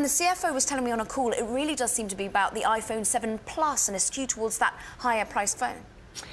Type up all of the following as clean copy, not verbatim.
the CFO was telling me on a call, it really does seem to be about the iPhone 7 Plus and a skew towards that higher priced phone.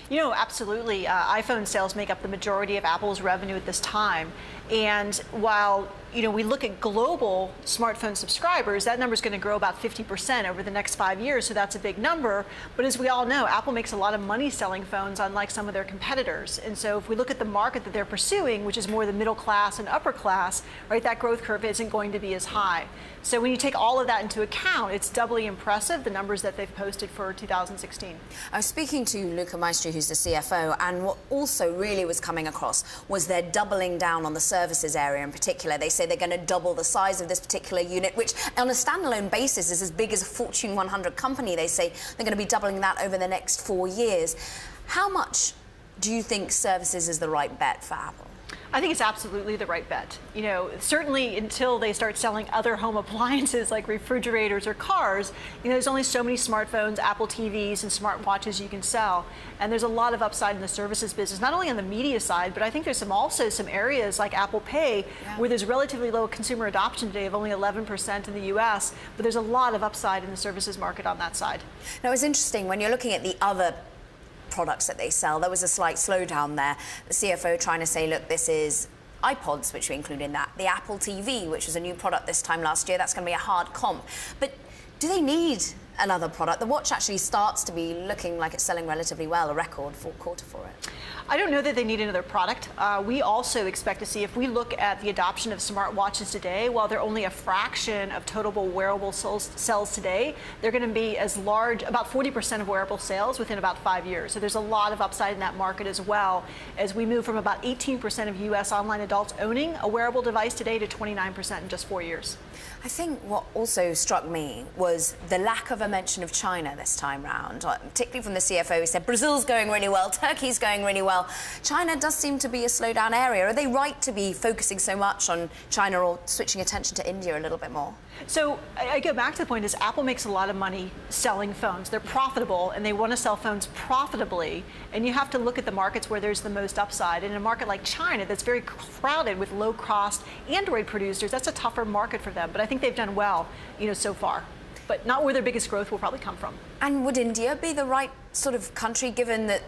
You know, absolutely. iPhone sales make up the majority of Apple's revenue at this time. And while, we look at global smartphone subscribers, that number is going to grow about 50% over the next 5 years, so that's a big number. But as we all know, Apple makes a lot of money selling phones, unlike some of their competitors. And so if we look at the market that they're pursuing, which is more the middle class and upper class, right, that growth curve isn't going to be as high. So when you take all of that into account, it's doubly impressive, the numbers that they've posted for 2016. I was speaking to Luca Maestri, who's the CFO, and what also really was coming across was they're doubling down on the services area in particular. They say they're going to double the size of this particular unit, which on a standalone basis is as big as a Fortune 100 company. They say they're going to be doubling that over the next 4 years. How much do you think services is the right bet for Apple? I think it's absolutely the right bet. Certainly until they start selling other home appliances like refrigerators or cars, there's only so many smartphones, Apple TVs, and smartwatches you can sell. And there's a lot of upside in the services business, not only on the media side, but I think there's also some areas like Apple Pay where there's relatively low consumer adoption today of only 11% in the US, but there's a lot of upside in the services market on that side. Now, it's interesting when you're looking at the other products that they sell, there was a slight slowdown there. The CFO trying to say, look, this is iPods, which we include in that. The Apple TV, which was a new product this time last year, that's going to be a hard comp. But do they need another product? The watch actually starts to be looking like it's selling relatively well, a record quarter for it. I don't know that they need another product. We also expect to see, if we look at the adoption of smartwatches today, while they're only a fraction of total wearable sales today, they're going to be as large, about 40% of wearable sales within about 5 years. So there's a lot of upside in that market as well, as we move from about 18% of US online adults owning a wearable device today to 29% in just 4 years. I think what also struck me was the lack of a mention of China this time round, particularly from the CFO. He said Brazil's going really well, Turkey's going really well. China does seem to be a slowdown area. Are they right to be focusing so much on China or switching attention to India a little bit more? So I go back to the point is Apple makes a lot of money selling phones. They're profitable and they want to sell phones profitably. And you have to look at the markets where there's the most upside. And in a market like China that's very crowded with low-cost Android producers, that's a tougher market for them. But I think they've done well, so far. But not where their biggest growth will probably come from. And would India be the right sort of country, given that,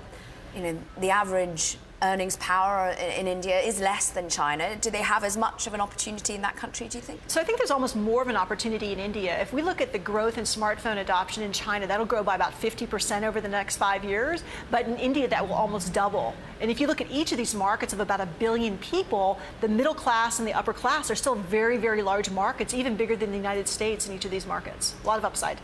the average earnings power in India is less than China? Do they have as much of an opportunity in that country, do you think? So I think there's almost more of an opportunity in India. If we look at the growth in smartphone adoption in China, that'll grow by about 50% over the next 5 years. But in India, that will almost double. And if you look at each of these markets of about 1 billion people, the middle class and the upper class are still very, very large markets, even bigger than the United States in each of these markets. A lot of upside.